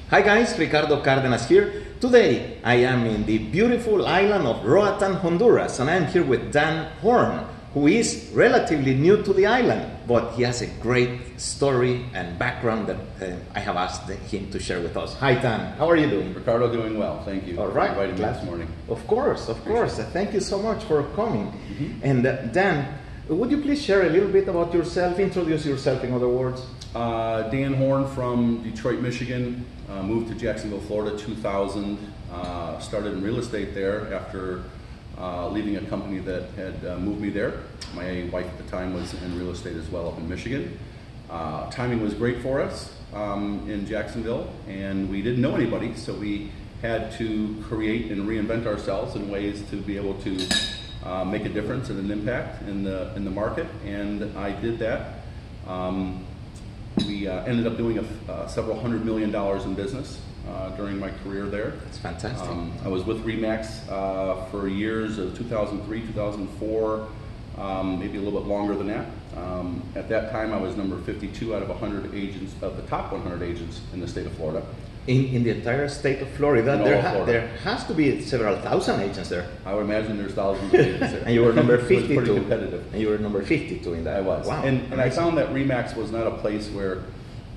Hi guys, Ricardo Cardenas here. Today I am in the beautiful island of Roatan, Honduras, and I am here with Dan Horn, who is relatively new to the island, but he has a great story and background that I have asked him to share with us. Hi Dan, how are you doing? Ricardo, doing well, thank you. All right, for inviting me this morning. Of course. Thank you so much for coming. And Dan, would you please share a little bit about yourself, introduce yourself in other words? Dan Horn from Detroit, Michigan, moved to Jacksonville, Florida 2000, started in real estate there after leaving a company that had moved me there. My wife at the time was in real estate as well up in Michigan. Timing was great for us in Jacksonville, and we didn't know anybody, so we had to create and reinvent ourselves in ways to be able to make a difference and an impact in the market, and I did that. We ended up doing several $100 million in business during my career there. That's fantastic. I was with RE/MAX for years of 2003, 2004, maybe a little bit longer than that. At that time, I was number 52 out of 100 agents, of the top 100 agents in the state of Florida. In the entire state of Florida, there has to be several thousand agents there. I would imagine there's thousands of agents there. And you were number 52. It was pretty competitive. And you were number 52 in that. I was. Wow. And I found that RE/MAX was not a place where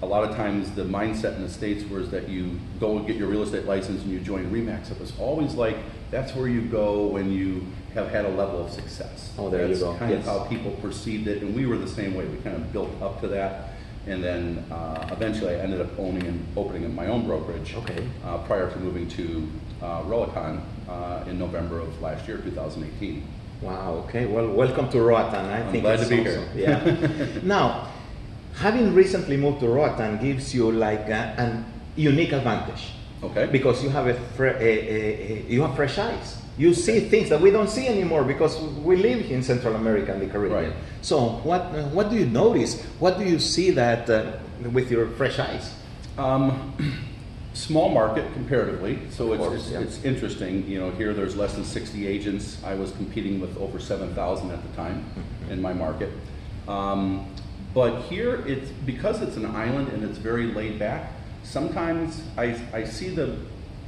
a lot of times the mindset in the States was that you go and get your real estate license and you join RE/MAX. It was always like, that's where you go when you have had a level of success. Oh, there you go. That's kind of how people perceived it, and we were the same way. We kind of built up to that. And then eventually I ended up owning and opening my own brokerage prior to moving to Roatan in November of last year, 2018. Wow, okay. Well, welcome to Roatan. I'm glad to be here. Yeah. Now, having recently moved to Roatan gives you like a unique advantage. Okay. Because you have you have fresh eyes. You see things that we don't see anymore because we live in Central America and the Caribbean. Right. So what do you notice? What do you see that with your fresh eyes? Small market comparatively, so It's interesting. You know, here there's less than 60 agents. I was competing with over 7,000 at the time in my market. But here, because it's an island and it's very laid back, sometimes I see the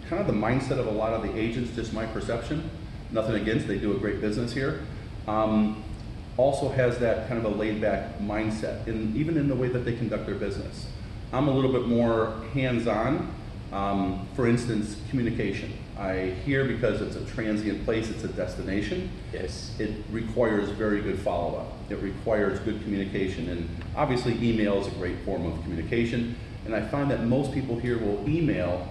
kind of the mindset of a lot of the agents, just my perception, nothing against, they do a great business here, also has that kind of a laid back mindset, even in the way that they conduct their business. I'm a little bit more hands-on. For instance, communication. I hear because it's a transient place, it's a destination. Yes. It requires very good follow-up. It requires good communication, and obviously email is a great form of communication. And I find that most people here will email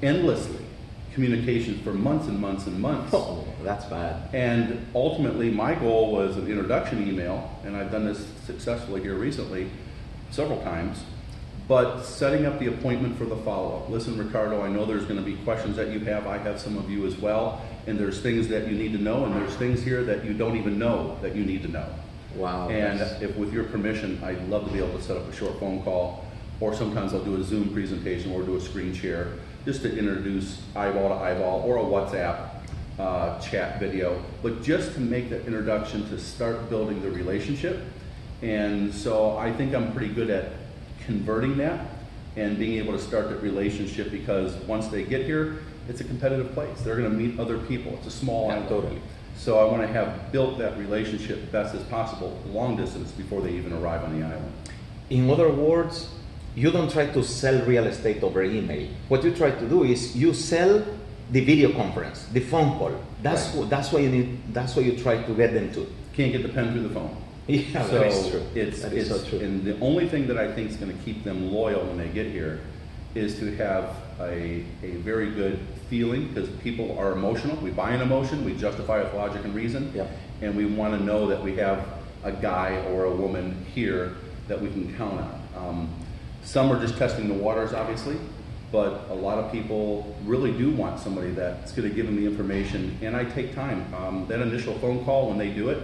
endlessly, communication for months and months and months. Oh, that's bad. And ultimately, my goal was an introduction email, and I've done this successfully here recently, several times. But setting up the appointment for the follow-up. Listen, Ricardo, I know there's going to be questions that you have. I have some of you as well. And there's things that you need to know, and there's things here that you don't even know that you need to know. Wow. And if with your permission, I'd love to be able to set up a short phone call, or sometimes I'll do a Zoom presentation or do a screen share, just to introduce eyeball to eyeball, or a WhatsApp chat video, but just to make that introduction to start building the relationship. And so I think I'm pretty good at converting that and being able to start that relationship, because once they get here, it's a competitive place. They're going to meet other people. It's a small island. Totally. So I want to have built that relationship best as possible, long distance, before they even arrive on the island. In other words, you don't try to sell real estate over email. What you try to do is you sell the video conference, the phone call. That's why you try to get them to. Can't get the pen through the phone. Yeah, so that is true. That is so true. And the only thing that I think is going to keep them loyal when they get here is to have a very good feeling, because people are emotional. We buy an emotion, we justify it with logic and reason, and we want to know that we have a guy or a woman here that we can count on. Some are just testing the waters, obviously, but a lot of people really do want somebody that's going to give them the information, and I take time. That initial phone call, when they do it,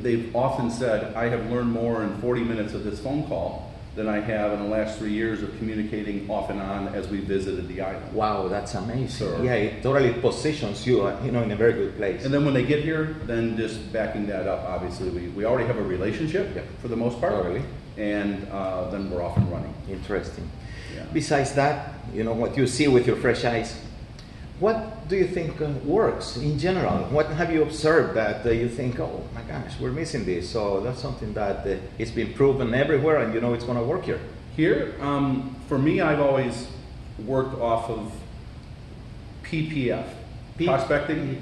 they've often said, I have learned more in 40 minutes of this phone call than I have in the last 3 years of communicating off and on as we visited the island. Wow, that's amazing. So, yeah, it totally positions you, in a very good place. And then when they get here, then just backing that up, obviously, we already have a relationship for the most part. Totally. And then we're off and running. Interesting. Yeah. Besides that, you know, what you see with your fresh eyes, what do you think works in general? What have you observed that you think, oh my gosh, we're missing this? So that's something that it's been proven everywhere, and you know it's going to work here. Here, for me, I've always worked off of PPF, prospecting,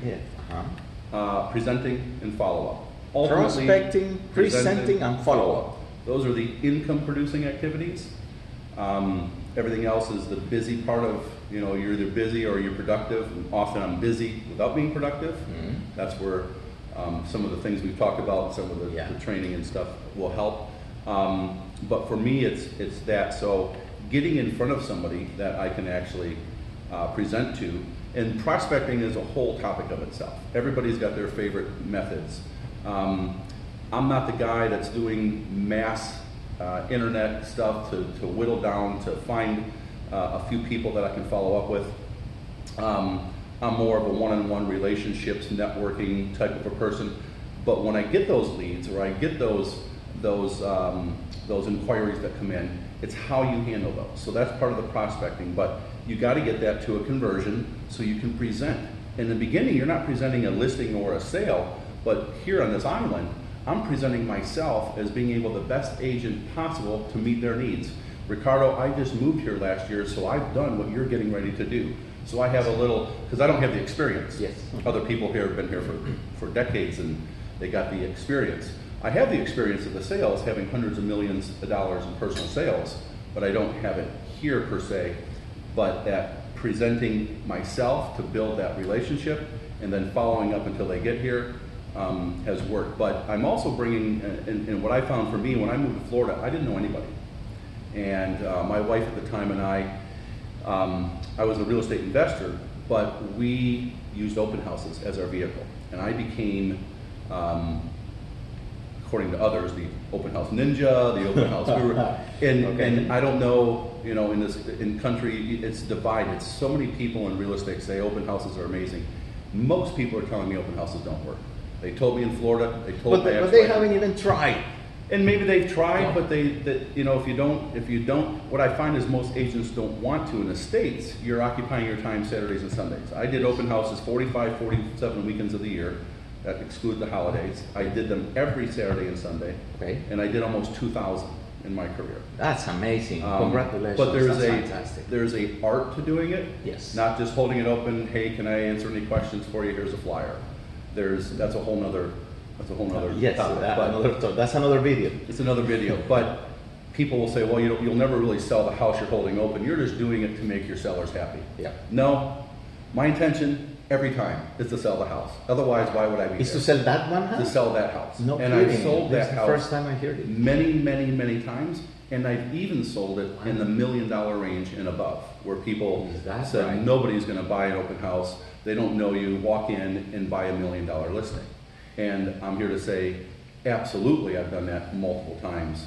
presenting, and follow-up. Prospecting, presenting, and follow-up. Those are the income-producing activities. Everything else is the busy part of, you know, you're either busy or you're productive. And often I'm busy without being productive. Mm-hmm. That's where some of the things we've talked about, some of the training and stuff will help. But for me, it's that. So getting in front of somebody that I can actually present to, and prospecting is a whole topic of itself. Everybody's got their favorite methods. I'm not the guy that's doing mass internet stuff to whittle down to find a few people that I can follow up with. I'm more of a one-on-one relationships, networking type of a person. But when I get those leads or I get those inquiries that come in, it's how you handle those. So that's part of the prospecting. But you got to get that to a conversion so you can present. In the beginning, you're not presenting a listing or a sale, but here on this island, I'm presenting myself as being able the best agent possible to meet their needs. Ricardo, I just moved here last year, so I've done what you're getting ready to do. So I have a little, because I don't have the experience. Yes. Other people here have been here for decades and they got the experience. I have the experience of the sales, having hundreds of millions of dollars in personal sales, but I don't have it here per se. But at presenting myself to build that relationship and then following up until they get here has worked. But I'm also bringing, and what I found for me, when I moved to Florida, I didn't know anybody. And my wife at the time and I was a real estate investor, but we used open houses as our vehicle. And I became, according to others, the open house ninja, the open house guru. And I don't know, you know, in country, it's divided. So many people in real estate say open houses are amazing. Most people are telling me open houses don't work. They told me in Florida, they told me. But they haven't even tried. And maybe they've tried, but you know, if you don't, what I find is most agents don't want to. In the States, you're occupying your time Saturdays and Sundays. I did open houses 45, 47 weekends of the year. That exclude the holidays. I did them every Saturday and Sunday. Okay. And I did almost 2,000 in my career. That's amazing. Congratulations. But fantastic. There's a art to doing it. Yes. Not just holding it open, hey, can I answer any questions for you? Here's a flyer. That's a whole nother yes, topic. That's another video. It's another video. But people will say, well, you'll never really sell the house you're holding open. You're just doing it to make your sellers happy. Yeah. No, my intention every time is to sell the house. Otherwise, why would I be there? Is to sell that one house? To sell that house. No and kidding. I've sold that house. The first time I heard it. Many, many, many times. And I've even sold it in the $1 million range and above, where people said right? Nobody's going to buy an open house. They don't know you. Walk in and buy $1 million listing. And I'm here to say, absolutely, I've done that multiple times.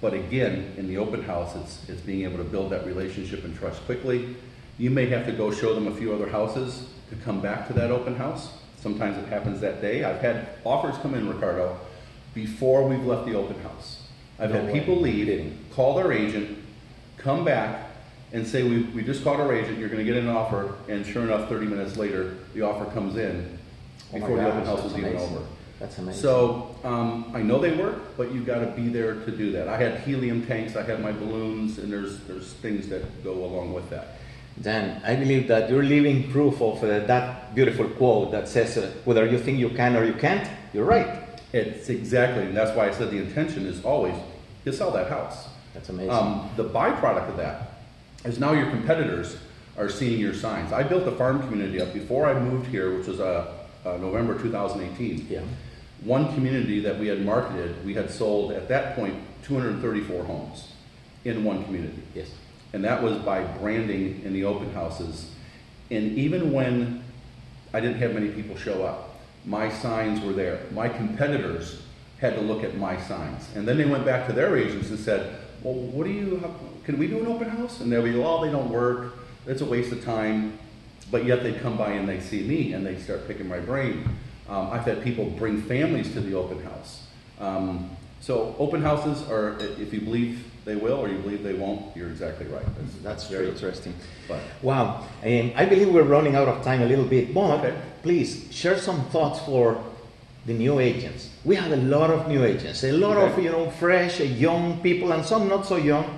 But again, in the open house, it's being able to build that relationship and trust quickly. You may have to go show them a few other houses to come back to that open house. Sometimes it happens that day. I've had offers come in, Ricardo, before we've left the open house. I've had people leave, call their agent, come back, and say, we just called our agent, you're going to get an offer, and sure enough, 30 minutes later, the offer comes in before the open house is even over. That's amazing. So I know they work, but you've got to be there to do that. I had helium tanks, I had my balloons, and there's things that go along with that. Dan, I believe that you're living proof of that beautiful quote that says, whether you think you can or you can't, you're right. It's exactly, and that's why I said the intention is always to sell that house. That's amazing. The byproduct of that is now your competitors are seeing your signs. I built a farm community up before I moved here, which was November 2018. Yeah. One community that we had marketed, we had sold at that point 234 homes in one community. Yes. And that was by branding in the open houses. And even when I didn't have many people show up, my signs were there. My competitors had to look at my signs. And then they went back to their agents and said, well, can we do an open house? And they'll be, oh, they don't work. It's a waste of time. But yet they come by and they see me and they start picking my brain. I've had people bring families to the open house. So open houses are, if you believe they will or you believe they won't, you're exactly right. That's very true. interesting. But, wow. I believe we're running out of time a little bit, but okay. Please share some thoughts for the new agents. We have a lot of new agents, a lot Okay. of fresh, young people, and some not so young,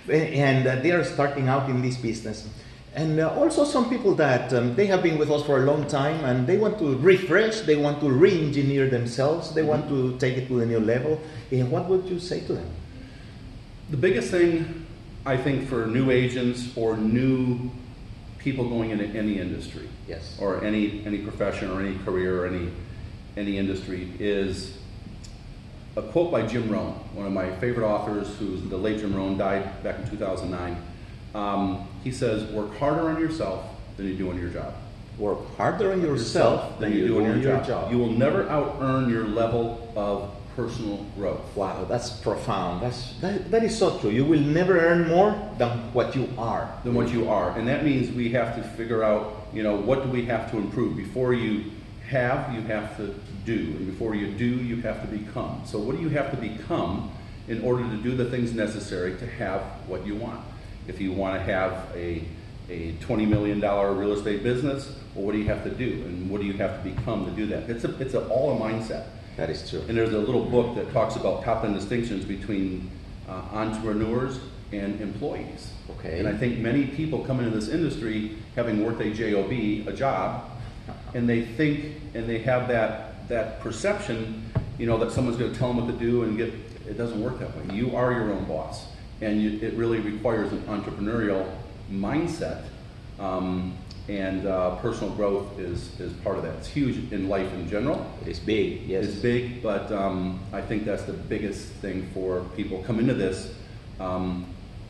and they are starting out in this business. And also some people that they have been with us for a long time, and they want to refresh, they want to re-engineer themselves, they want to take it to a new level. And what would you say to them? The biggest thing, I think, for new agents or new people going into any industry, Yes. or any profession or any career or any industry, is a quote by Jim Rohn, one of my favorite authors, who's the late Jim Rohn, died back in 2009. He says, work harder on yourself than you do on your job. Work harder on yourself than you do on your job. You will never out-earn your level of personal growth. Wow, that's profound. That is so true. You will never earn more than what you are. Than what you are. And that means we have to figure out, what do we have to improve? Before you have to do. And before you do, you have to become. So what do you have to become in order to do the things necessary to have what you want? If you want to have a $20 million real estate business, well, what do you have to do? And what do you have to become to do that? It's all a mindset. That is true. And there's a little book that talks about top 10 distinctions between entrepreneurs and employees. Okay. And I think many people come into this industry having worked a job, and they think and they have that perception, that someone's going to tell them what to do and it doesn't work that way. You are your own boss, and it really requires an entrepreneurial mindset. And personal growth is part of that. It's huge in life in general. It is big, yes. It's big, but I think that's the biggest thing for people come into this.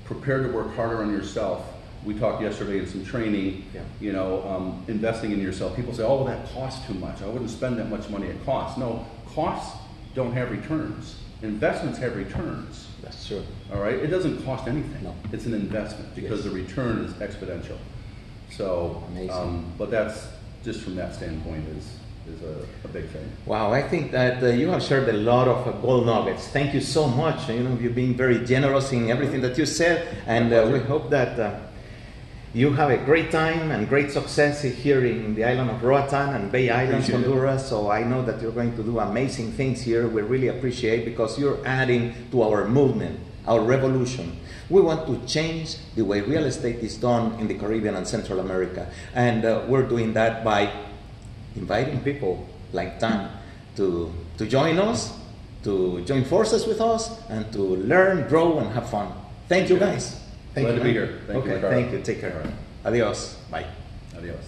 Prepare to work harder on yourself. We talked yesterday in some training, investing in yourself. People say, oh, well, that costs too much. I wouldn't spend that much money at cost. No, costs don't have returns. Investments have returns. That's true. All right? It doesn't cost anything. No. It's an investment because the return is exponential. So, but that's just from that standpoint is a big thing. Wow, I think that you have shared a lot of gold nuggets. Thank you so much. You've been very generous in everything that you said, and we hope that you have a great time and great success here in the island of Roatan and Bay Islands, Honduras. So I know that you're going to do amazing things here. We really appreciate because you're adding to our movement, our revolution. We want to change the way real estate is done in the Caribbean and Central America. And we're doing that by inviting people like Dan to join us, to join forces with us, and to learn, grow, and have fun. Thank you, guys. Glad to be here. Thank you, Ricardo. Thank you. Take care. All right. Adios. Bye. Adios.